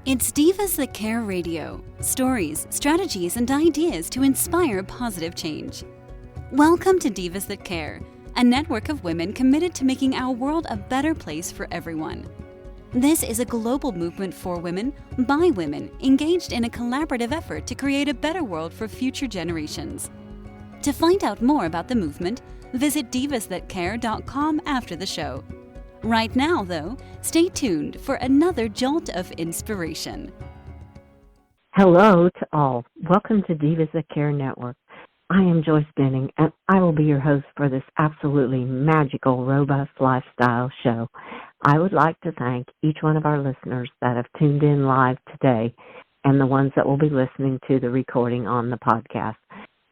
It's Divas That Care Radio. Stories, strategies, and ideas to inspire positive change. Welcome to Divas That Care, a network of women committed to making our world a better place for everyone. This is a global movement for women, by women, engaged in a collaborative effort to create a better world for future generations. To find out more about the movement, visit divasthatcare.com after the show. Right now, though, stay tuned for another jolt of inspiration. Hello to all. Welcome to Divas That Care Network. I am Joyce Benning, and I will be your host for this absolutely magical, robust lifestyle show. I would like to thank each one of our listeners that have tuned in live today and the ones that will be listening to the recording on the podcast.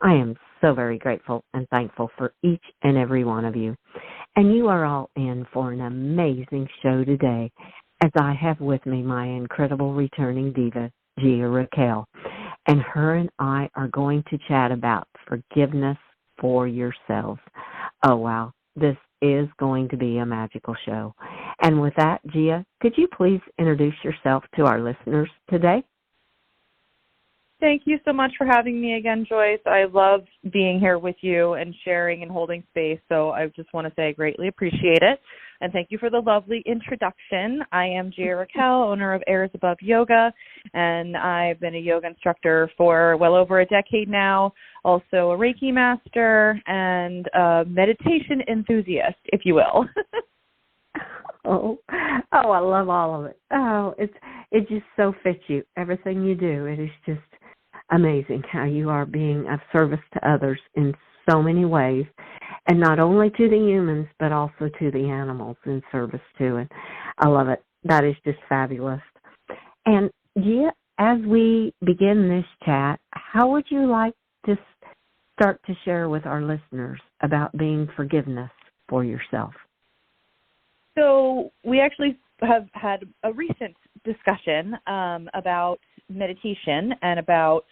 I am so very grateful and thankful for each and every one of you. And you are all in for an amazing show today, as I have with me my incredible returning diva, Raquel. And her and I are going to chat about forgiveness for yourselves. Oh, wow. This is going to be a magical show. And with that, Gia, could you please introduce yourself to our listeners today? Thank you so much for having me again, Joyce. I love being here with you and sharing and holding space, so I just want to say I greatly appreciate it. And thank you for the lovely introduction. I am Raquel, owner of Airs Above Yoga, and I've been a yoga instructor for well over a decade now, also a Reiki master and a meditation enthusiast, if you will. Oh, I love all of it. Oh, it just so fits you. Everything you do, it is just amazing how you are being of service to others in so many ways, and not only to the humans, but also to the animals in service too. And I love it. That is just fabulous. And Gia, as we begin this chat, how would you like to start to share with our listeners about being forgiveness for yourself? So we actually have had a recent discussion about meditation and about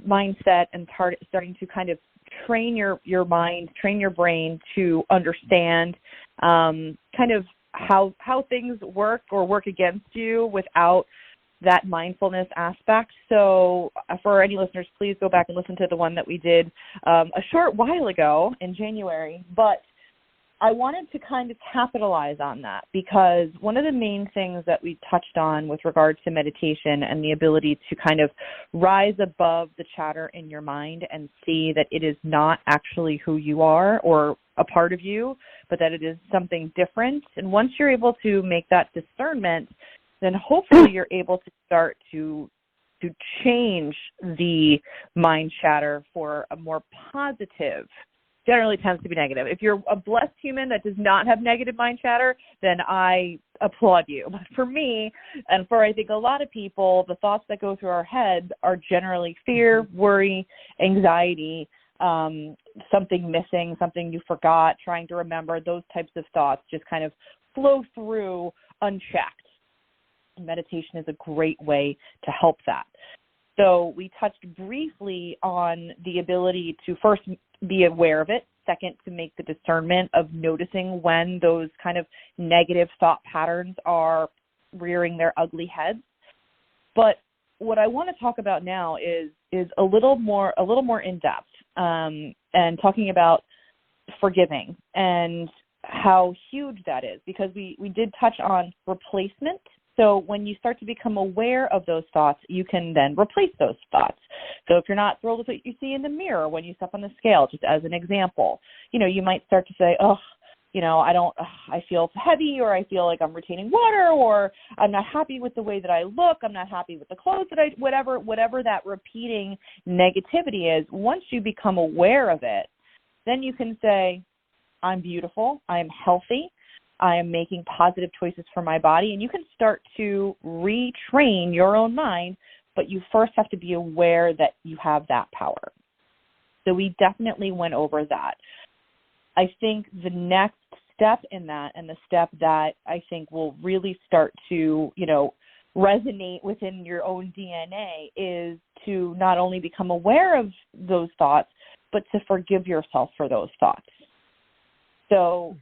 mindset and starting to kind of train your mind, train your brain to understand kind of how things work or work against you without that mindfulness aspect. So for any listeners, please go back and listen to the one that we did a short while ago in January. But I wanted to kind of capitalize on that because one of the main things that we touched on with regard to meditation and the ability to kind of rise above the chatter in your mind and see that it is not actually who you are or a part of you, but that it is something different. And once you're able to make that discernment, then hopefully you're able to start to change the mind chatter for a more positive. Generally tends to be negative. If you're a blessed human that does not have negative mind chatter, then I applaud you. But for me, and for I think a lot of people, the thoughts that go through our head are generally fear, worry, anxiety, something missing, something you forgot, trying to remember. Those types of thoughts just kind of flow through unchecked. Meditation is a great way to help that. So we touched briefly on the ability to first be aware of it, second, to make the discernment of noticing when those kind of negative thought patterns are rearing their ugly heads. But what I want to talk about now is a little more in depth, and talking about forgiving and how huge that is, because we did touch on replacement. So when you start to become aware of those thoughts, you can then replace those thoughts. So if you're not thrilled with what you see in the mirror when you step on the scale, just as an example, you might start to say, I feel heavy, or I feel like I'm retaining water, or I'm not happy with the way that I look. I'm not happy with the clothes that whatever that repeating negativity is. Once you become aware of it, then you can say, I'm beautiful. I am healthy. I am making positive choices for my body, and you can start to retrain your own mind, but you first have to be aware that you have that power. So we definitely went over that. I think the next step in that, and the step that I think will really start to, resonate within your own DNA, is to not only become aware of those thoughts, but to forgive yourself for those thoughts. So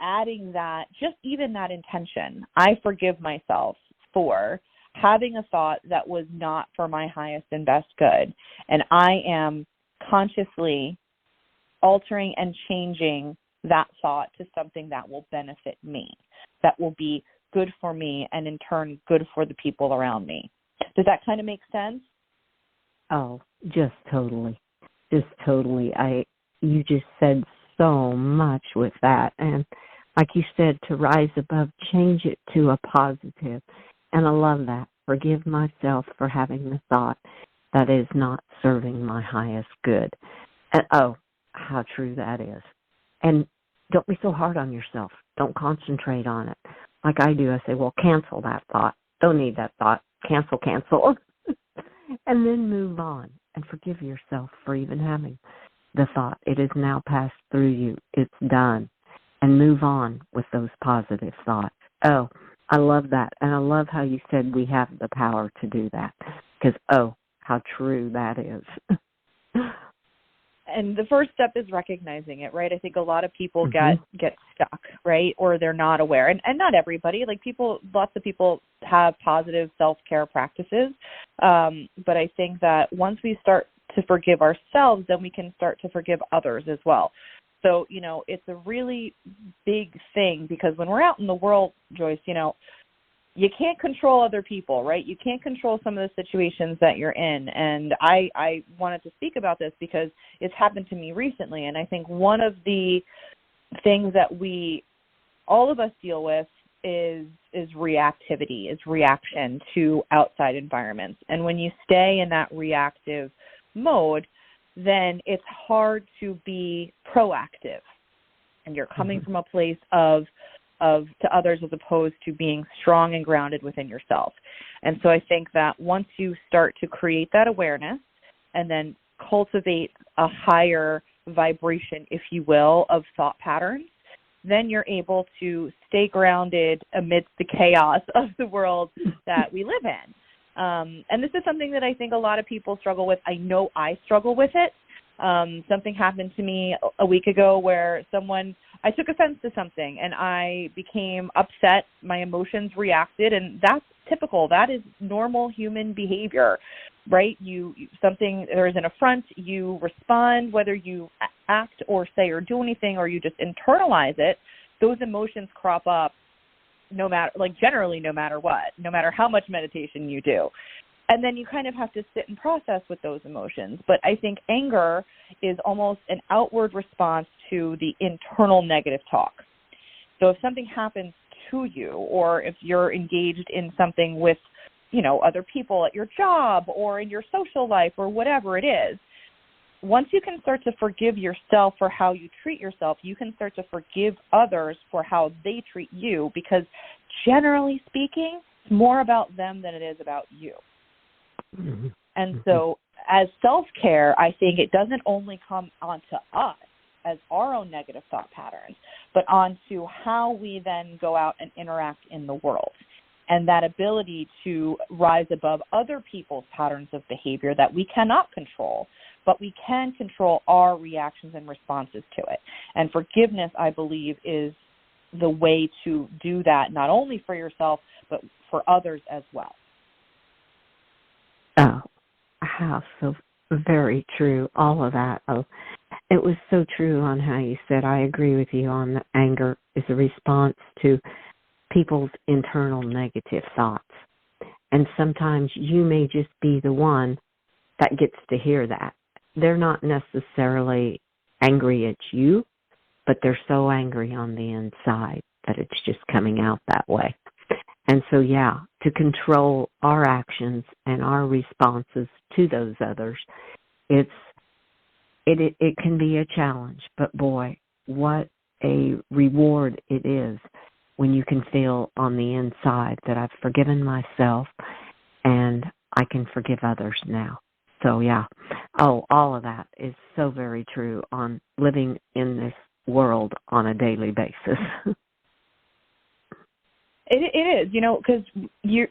adding that, just even that intention, I forgive myself for having a thought that was not for my highest and best good. And I am consciously altering and changing that thought to something that will benefit me, that will be good for me, and in turn, good for the people around me. Does that kind of make sense? Oh, just totally. Just totally. You just said so much with that. And like you said, to rise above, change it to a positive. And I love that. Forgive myself for having the thought that is not serving my highest good. And oh, how true that is. And don't be so hard on yourself. Don't concentrate on it. Like I do, I say, well, cancel that thought. Don't need that thought. Cancel. And then move on and forgive yourself for even having the thought. It is now passed through you. It's done. And move on with those positive thoughts. Oh, I love that. And I love how you said we have the power to do that. Because, oh, how true that is. And the first step is recognizing it, right? I think a lot of people get stuck, right? Or they're not aware. And not everybody. Like lots of people have positive self-care practices. But I think that once we start to forgive ourselves, then we can start to forgive others as well. So, it's a really big thing because when we're out in the world, Joyce, you can't control other people, right? You can't control some of the situations that you're in. And I wanted to speak about this because it's happened to me recently. And I think one of the things that all of us deal with is reactivity, is reaction to outside environments. And when you stay in that reactive mode, then it's hard to be proactive. And you're coming from a place of to others as opposed to being strong and grounded within yourself. And so I think that once you start to create that awareness and then cultivate a higher vibration, if you will, of thought patterns, then you're able to stay grounded amidst the chaos of the world that we live in. And this is something that I think a lot of people struggle with. I know I struggle with it. Something happened to me a week ago where I took offense to something and I became upset. My emotions reacted, and that's typical. That is normal human behavior, right? There is an affront, you respond, whether you act or say or do anything or you just internalize it, those emotions crop up generally no matter what, no matter how much meditation you do. And then you kind of have to sit and process with those emotions. But I think anger is almost an outward response to the internal negative talk. So if something happens to you, or if you're engaged in something with, other people at your job or in your social life or whatever it is, once you can start to forgive yourself for how you treat yourself, you can start to forgive others for how they treat you, because generally speaking, it's more about them than it is about you. And so as self-care, I think it doesn't only come onto us as our own negative thought patterns, but onto how we then go out and interact in the world. And that ability to rise above other people's patterns of behavior that we cannot control, but we can control our reactions and responses to it. And forgiveness, I believe, is the way to do that, not only for yourself, but for others as well. Oh, how so very true, all of that. Oh, it was so true on how you said, I agree with you on the anger is a response to people's internal negative thoughts. And sometimes you may just be the one that gets to hear that. They're not necessarily angry at you, but they're so angry on the inside that it's just coming out that way. And so, to control our actions and our responses to those others, it can be a challenge. But boy, what a reward it is when you can feel on the inside that I've forgiven myself and I can forgive others now. So, all of that is so very true on living in this world on a daily basis. It is, because you're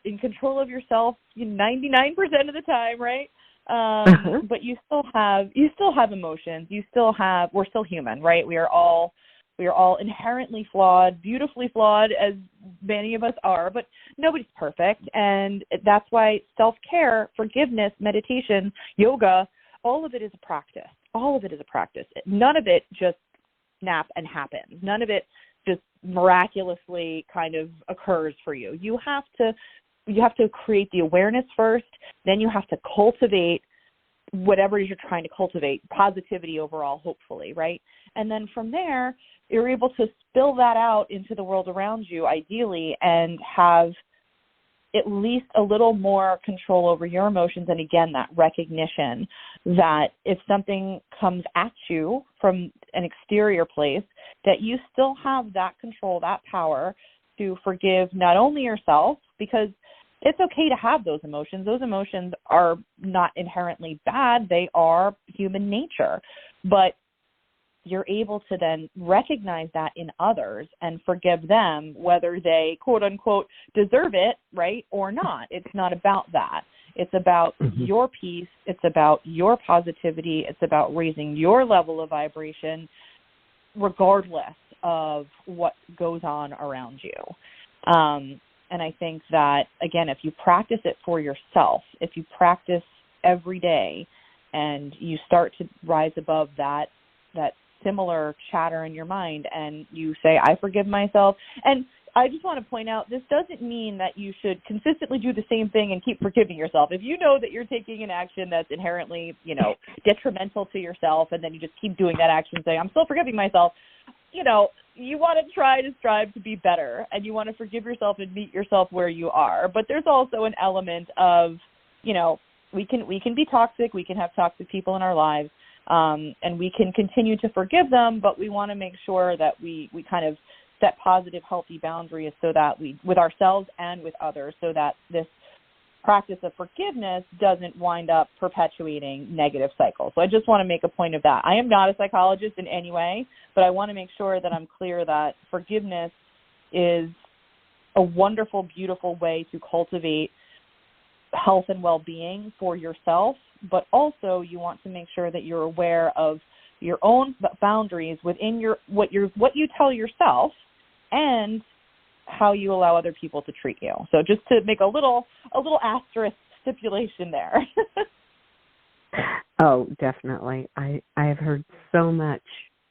in control of yourself 99% of the time, right? But you still have emotions. We're still human, right? We are all We are all inherently flawed, beautifully flawed, as many of us are, but nobody's perfect. And that's why self-care, forgiveness, meditation, yoga, all of it is a practice. All of it is a practice. None of it just snap and happens. None of it just miraculously kind of occurs for you. You have to create the awareness first, then you have to cultivate whatever it is you're trying to cultivate, positivity overall, hopefully, right? And then from there, you're able to spill that out into the world around you, ideally, and have at least a little more control over your emotions. And again, that recognition that if something comes at you from an exterior place, that you still have that control, that power to forgive not only yourself, because it's okay to have those emotions. Those emotions are not inherently bad. They are human nature. But you're able to then recognize that in others and forgive them, whether they, quote unquote, deserve it, right, or not. It's not about that. It's about your peace. It's about your positivity. It's about raising your level of vibration regardless of what goes on around you. And I think that, again, if you practice it for yourself, if you practice every day and you start to rise above that similar chatter in your mind and you say, I forgive myself. And I just want to point out, this doesn't mean that you should consistently do the same thing and keep forgiving yourself. If you know that you're taking an action that's inherently, detrimental to yourself, and then you just keep doing that action saying, I'm still forgiving myself, you want to try to strive to be better, and you want to forgive yourself and meet yourself where you are. But there's also an element of, we can be toxic. We can have toxic people in our lives, and we can continue to forgive them, but we want to make sure that we kind of set positive, healthy boundaries so that with ourselves and with others, so that this practice of forgiveness doesn't wind up perpetuating negative cycles. So I just want to make a point of that. I am not a psychologist in any way, but I want to make sure that I'm clear that forgiveness is a wonderful, beautiful way to cultivate health and well-being for yourself, but also you want to make sure that you're aware of your own boundaries within what you tell yourself and how you allow other people to treat you. So just to make a little asterisk stipulation there. Oh, definitely. I have heard so much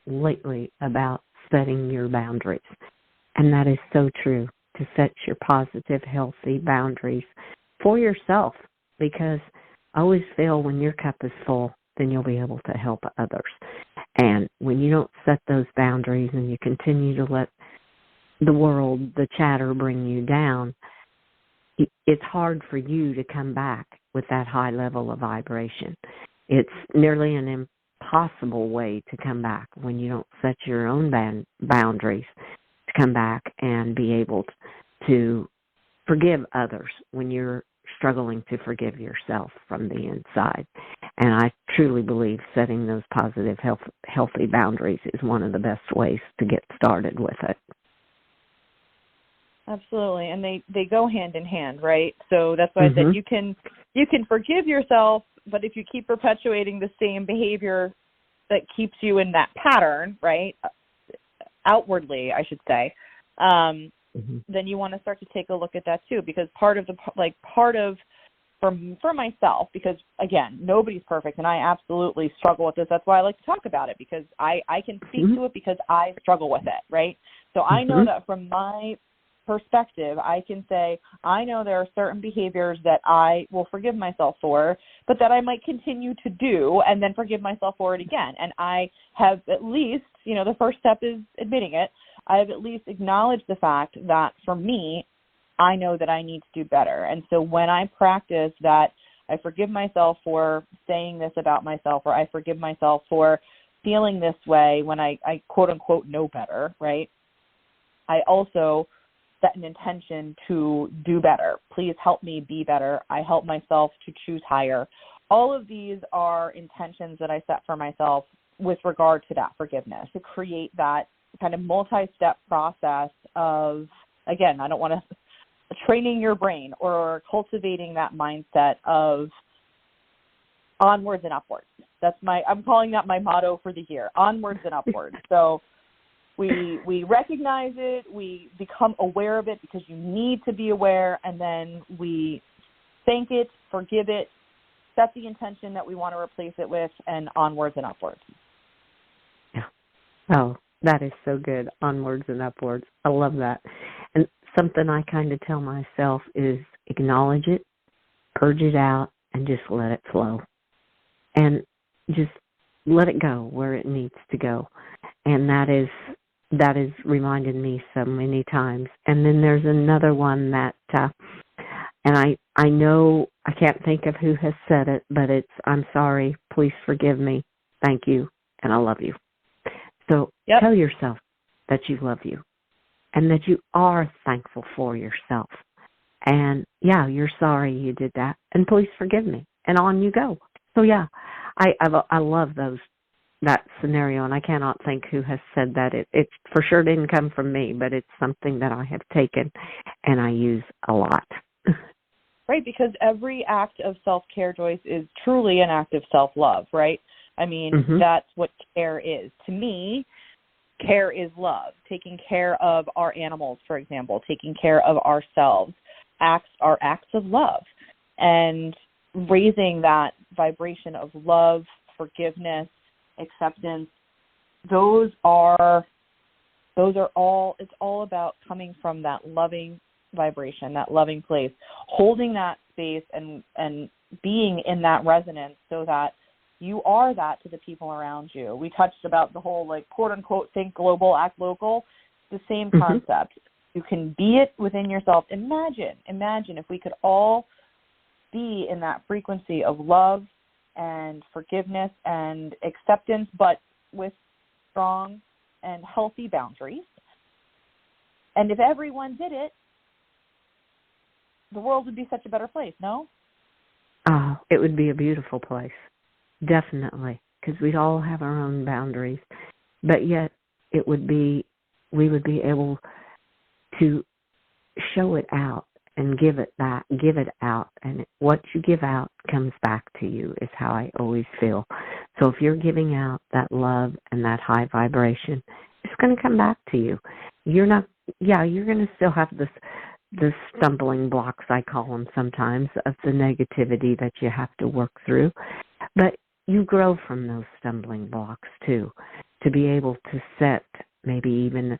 lately about setting your boundaries, and that is so true, to set your positive, healthy boundaries for yourself, because I always feel when your cup is full, then you'll be able to help others. And when you don't set those boundaries and you continue to let the world, the chatter bring you down, it's hard for you to come back with that high level of vibration. It's nearly an impossible way to come back when you don't set your own boundaries to come back and be able to forgive others when you're struggling to forgive yourself from the inside. And I truly believe setting those positive, healthy boundaries is one of the best ways to get started with it. Absolutely, and they go hand in hand, right? So that's why I said you can forgive yourself, but if you keep perpetuating the same behavior that keeps you in that pattern, right, outwardly, I should say, then you want to start to take a look at that too, because for myself, because again, nobody's perfect, and I absolutely struggle with this. That's why I like to talk about it, because I can speak to it because I struggle with it, right? So I know that from my perspective, I can say, I know there are certain behaviors that I will forgive myself for, but that I might continue to do and then forgive myself for it again. And I have at least, the first step is admitting it. I have at least acknowledged the fact that for me, I know that I need to do better. And so when I practice that, I forgive myself for saying this about myself, or I forgive myself for feeling this way when I quote unquote know better, right? I also set an intention to do better. Please help me be better. I help myself to choose higher. All of these are intentions that I set for myself with regard to that forgiveness, to create that kind of multi-step process of, again, I don't want to, training your brain or cultivating that mindset of onwards and upwards. I'm calling that my motto for the year, onwards and upwards. So We recognize it, we become aware of it because you need to be aware, and then we thank it, forgive it, set the intention that we want to replace it with, and onwards and upwards. Yeah. Oh, that is so good. Onwards and upwards. I love that. And something I kind of tell myself is acknowledge it, purge it out, and just let it flow. And just let it go where it needs to go. And that is reminded me so many times. And then there's another one that, and I know I can't think of who has said it, but it's, I'm sorry, please forgive me, thank you, and I love you. So tell yourself that you love you and that you are thankful for yourself. And, yeah, you're sorry you did that, and please forgive me, and on you go. So, yeah, I love that scenario, and I cannot think who has said that. It for sure didn't come from me, but it's something that I have taken and I use a lot. Right, because every act of self-care, Joyce, is truly an act of self-love, right? I mean, that's what care is. To me, care is love. Taking care of our animals, for example, taking care of ourselves, are acts of love. And raising that vibration of love, forgiveness, acceptance, those are all, it's all about coming from that loving vibration, that loving place, holding that space and being in that resonance so that you are that to the people around you. We touched about the whole, like, quote unquote, think global, act local. The same concept. You can be it within yourself. Imagine if we could all be in that frequency of love and forgiveness and acceptance, but with strong and healthy boundaries. And if everyone did it, the world would be such a better place, no? Oh, it would be a beautiful place. Definitely, because we'd all have our own boundaries. But yet we would be able to show it out and give it out. And what you give out comes back to you is how I always feel. So if you're giving out that love and that high vibration, it's going to come back to you. You're going to still have the stumbling blocks, I call them sometimes, of the negativity that you have to work through. But you grow from those stumbling blocks, too, to be able to set maybe even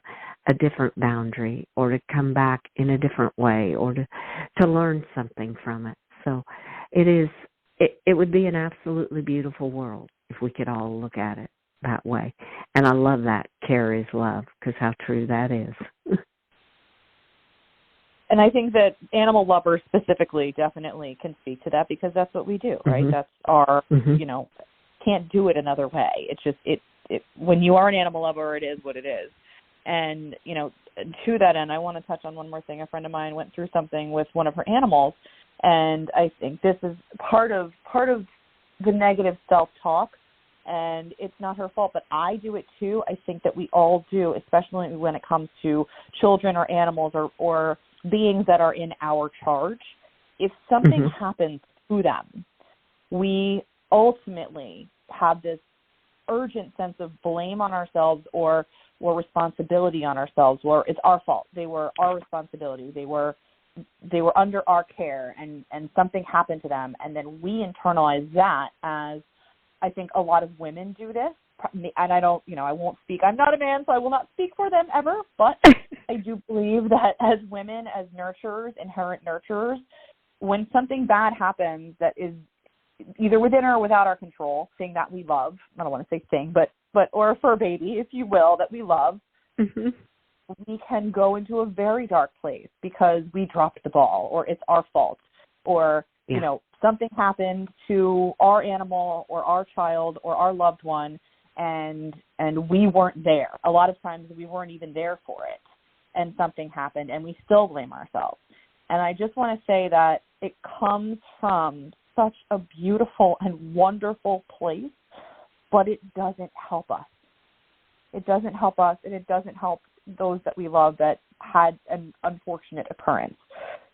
a different boundary or to come back in a different way or to learn something from it. So it would be an absolutely beautiful world if we could all look at it that way. And I love that care is love, because how true that is. And I think that animal lovers specifically definitely can speak to that, because that's what we do, right? That's our, can't do it another way. It's just, when you are an animal lover, it is what it is. And, to that end, I want to touch on one more thing. A friend of mine went through something with one of her animals, and I think this is part of the negative self-talk, and it's not her fault, but I do it too. I think that we all do, especially when it comes to children or animals or beings that are in our charge. If something happens to them, we ultimately have this urgent sense of blame on ourselves or responsibility on ourselves, or it's our fault. They were our responsibility. They were under our care, and something happened to them, and then we internalize that as, I think a lot of women do this, and I don't, I won't speak. I'm not a man, so I will not speak for them ever, but I do believe that as women, as nurturers, inherent nurturers, when something bad happens that is either within or without our control, thing that we love, I don't want to say thing, but or a fur baby, if you will, that we love, we can go into a very dark place because we dropped the ball, or it's our fault, or, something happened to our animal or our child or our loved one, and we weren't there. A lot of times we weren't even there for it, and something happened, and we still blame ourselves. And I just want to say that it comes from such a beautiful and wonderful place, but it doesn't help us. It doesn't help us, and it doesn't help those that we love that had an unfortunate occurrence.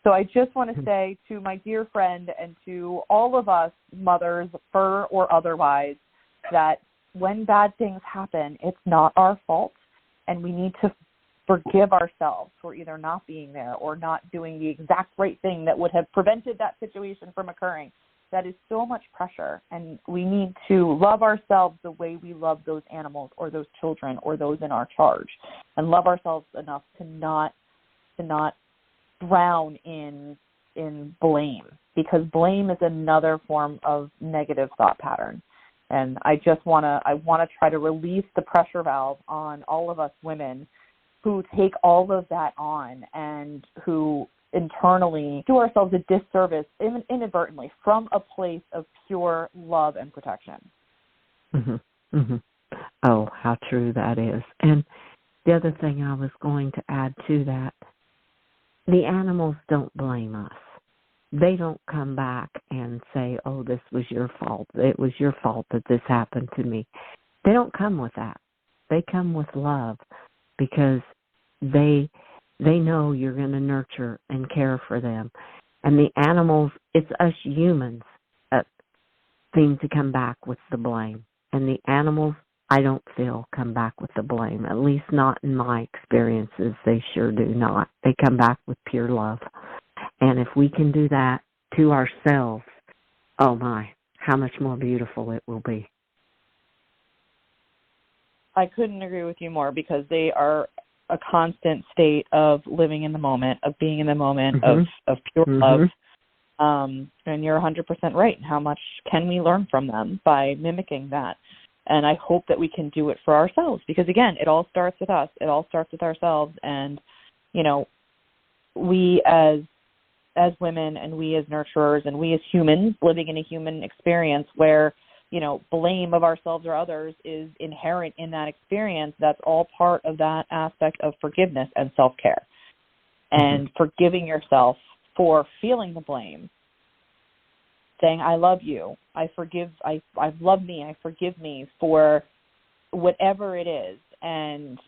So I just want to say to my dear friend and to all of us, mothers, fur or otherwise, that when bad things happen, it's not our fault. and we need to forgive ourselves for either not being there or not doing the exact right thing that would have prevented that situation from occurring. That is so much pressure, and we need to love ourselves the way we love those animals or those children or those in our charge, and love ourselves enough to not drown in blame, because blame is another form of negative thought pattern. And I want to try to release the pressure valve on all of us women who take all of that on and who internally do ourselves a disservice, even inadvertently, from a place of pure love and protection. Mm-hmm. Mm-hmm. Oh, how true that is. And the other thing I was going to add to that, the animals don't blame us. They don't come back and say, oh, this was your fault. It was your fault that this happened to me. They don't come with that. They come with love, because they know you're going to nurture and care for them. And the animals, it's us humans that seem to come back with the blame. And the animals, I don't feel, come back with the blame, at least not in my experiences. They sure do not. They come back with pure love. And if we can do that to ourselves, oh my, how much more beautiful it will be. I couldn't agree with you more, because they are a constant state of living in the moment, of being in the moment, of pure love. And you're 100% right. How much can we learn from them by mimicking that? And I hope that we can do it for ourselves, because, again, it all starts with us. It all starts with ourselves. And, we as women, and we as nurturers, and we as humans living in a human experience where, blame of ourselves or others is inherent in that experience, that's all part of that aspect of forgiveness and self-care. And forgiving yourself for feeling the blame, saying, I love you, I love me, I forgive me for whatever it is, and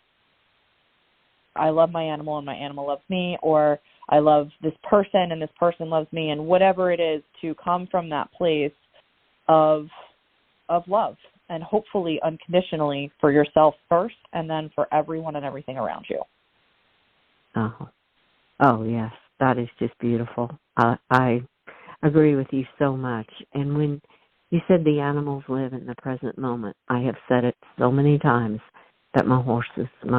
I love my animal and my animal loves me, or I love this person and this person loves me, and whatever it is, to come from that place of love, and hopefully unconditionally for yourself first, and then for everyone and everything around you. Oh yes, that is just beautiful. I agree with you so much. And when you said the animals live in the present moment, I have said it so many times that my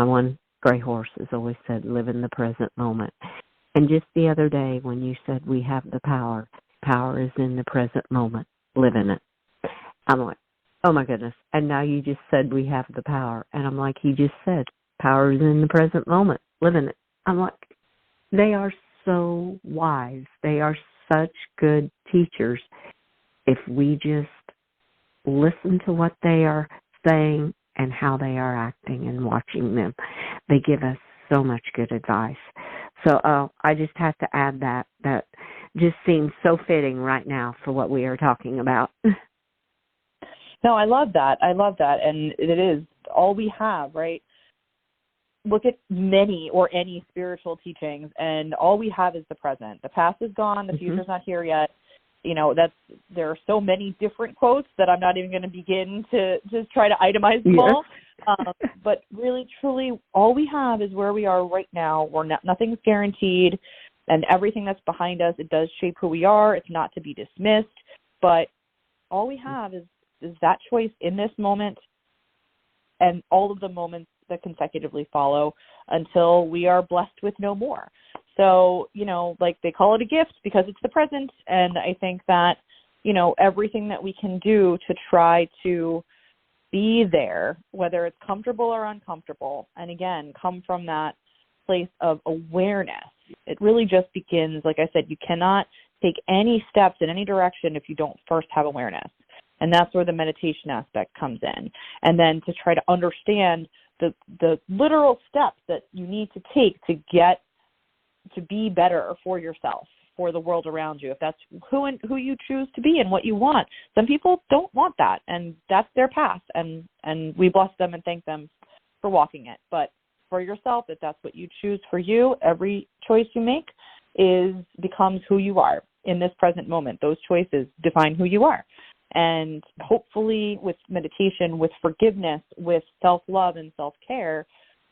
one gray horse has always said, live in the present moment. And just the other day when you said we have the power is in the present moment, live in it. I'm like, oh my goodness. And now you just said we have the power. And I'm like, he just said, power is in the present moment, live in it. I'm like, they are so wise. They are such good teachers. If we just listen to what they are saying and how they are acting and watching them, they give us so much good advice. So I just have to add that just seems so fitting right now for what we are talking about. No, I love that. And it is all we have, right? Look at many or any spiritual teachings, and all we have is the present. The past is gone. The future's not here yet. There are so many different quotes that I'm not even going to begin to just try to itemize them all. But really, truly, all we have is where we are right now. Nothing's guaranteed, and everything that's behind us, it does shape who we are. It's not to be dismissed, but all we have is that choice in this moment, and all of the moments that consecutively follow until we are blessed with no more. So, like they call it a gift because it's the present. And I think that, everything that we can do to try to be there, whether it's comfortable or uncomfortable, and again, come from that place of awareness. It really just begins, like I said, you cannot take any steps in any direction if you don't first have awareness. And that's where the meditation aspect comes in. And then to try to understand the literal steps that you need to take to get to be better for yourself, for the world around you, if that's who you choose to be and what you want. Some people don't want that, and that's their path, and we bless them and thank them for walking it. But for yourself, if that's what you choose for you, every choice you make becomes who you are in this present moment. Those choices define who you are. And hopefully with meditation, with forgiveness, with self-love and self-care,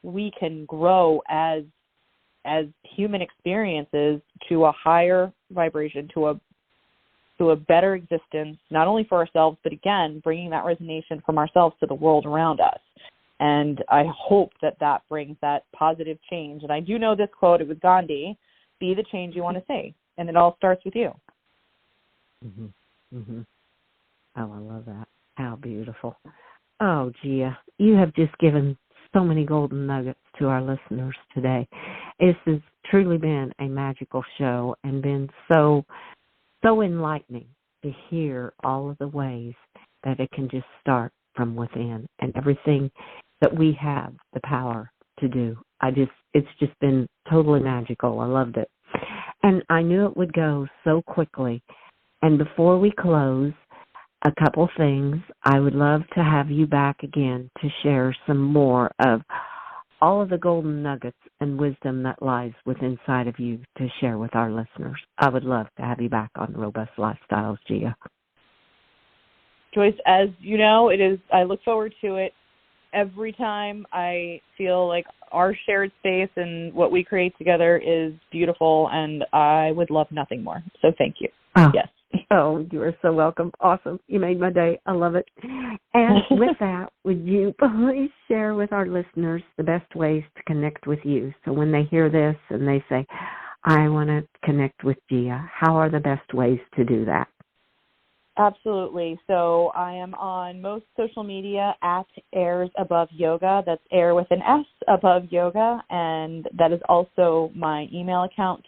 we can grow as human experiences to a higher vibration, to a better existence, not only for ourselves, but again, bringing that resonation from ourselves to the world around us. And I hope that brings that positive change. And I do know this quote, it was Gandhi, be the change you want to see. And it all starts with you. Mm-hmm. Mm-hmm. Oh, I love that. How beautiful. Oh, Gia, you have just given so many golden nuggets to our listeners today. This has truly been a magical show and been so enlightening to hear all of the ways that it can just start from within and everything that we have the power to do. It's just been totally magical. I loved it. And I knew it would go so quickly. And before we close, a couple things. I would love to have you back again to share some more of all of the golden nuggets and wisdom that lies within inside of you to share with our listeners. I would love to have you back on Robust Lifestyles, Gia. Joyce, as you know, I look forward to it every time. I feel like our shared space and what we create together is beautiful, and I would love nothing more. So thank you. Oh. Yes. Oh, you are so welcome. Awesome. You made my day. I love it. And with that, would you please share with our listeners the best ways to connect with you? So when they hear this and they say, I want to connect with Gia, how are the best ways to do that? Absolutely. So I am on most social media at Airs Above Yoga. That's Air with an S, Above Yoga. And that is also my email account.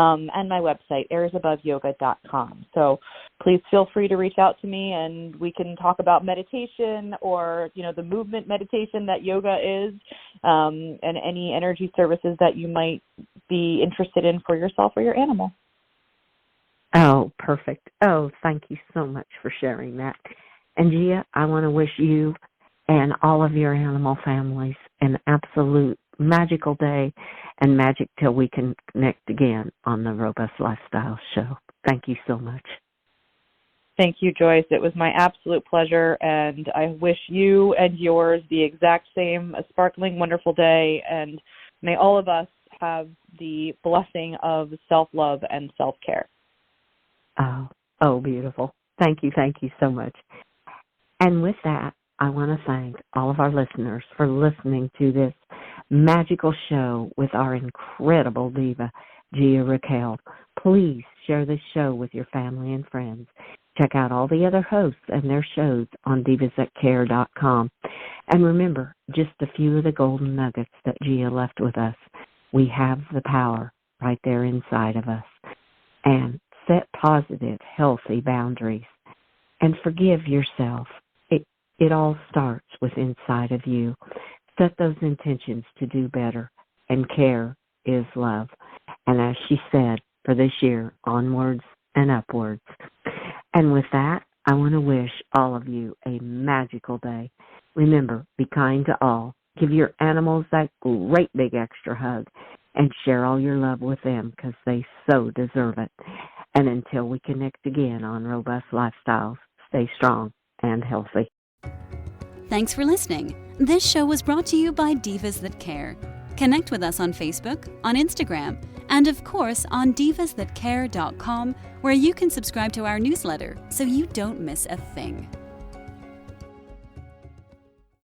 And my website, airsaboveyoga.com. So please feel free to reach out to me and we can talk about meditation or, the movement meditation that yoga is, and any energy services that you might be interested in for yourself or your animal. Oh, perfect. Oh, thank you so much for sharing that. And Gia, I want to wish you and all of your animal families an absolute magical day and magic till we can connect again on the Robust Lifestyle Show. Thank you so much. Thank you, Joyce. It was my absolute pleasure, and I wish you and yours the exact same, a sparkling, wonderful day, and may all of us have the blessing of self-love and self-care. Oh, beautiful. Thank you so much. And with that, I want to thank all of our listeners for listening to this magical show with our incredible diva, Gia Raquel. Please share this show with your family and friends. Check out all the other hosts and their shows on divasthatcare.com. And remember, just a few of the golden nuggets that Gia left with us. We have the power right there inside of us. And set positive, healthy boundaries. And forgive yourself. It all starts with inside of you. Set those intentions to do better. And care is love. And as she said, for this year, onwards and upwards. And with that, I want to wish all of you a magical day. Remember, be kind to all. Give your animals that great big extra hug. And share all your love with them because they so deserve it. And until we connect again on Robust Lifestyles, stay strong and healthy. Thanks for listening. This show was brought to you by Divas That Care. Connect with us on Facebook, on Instagram, and of course on divasthatcare.com, where you can subscribe to our newsletter so you don't miss a thing.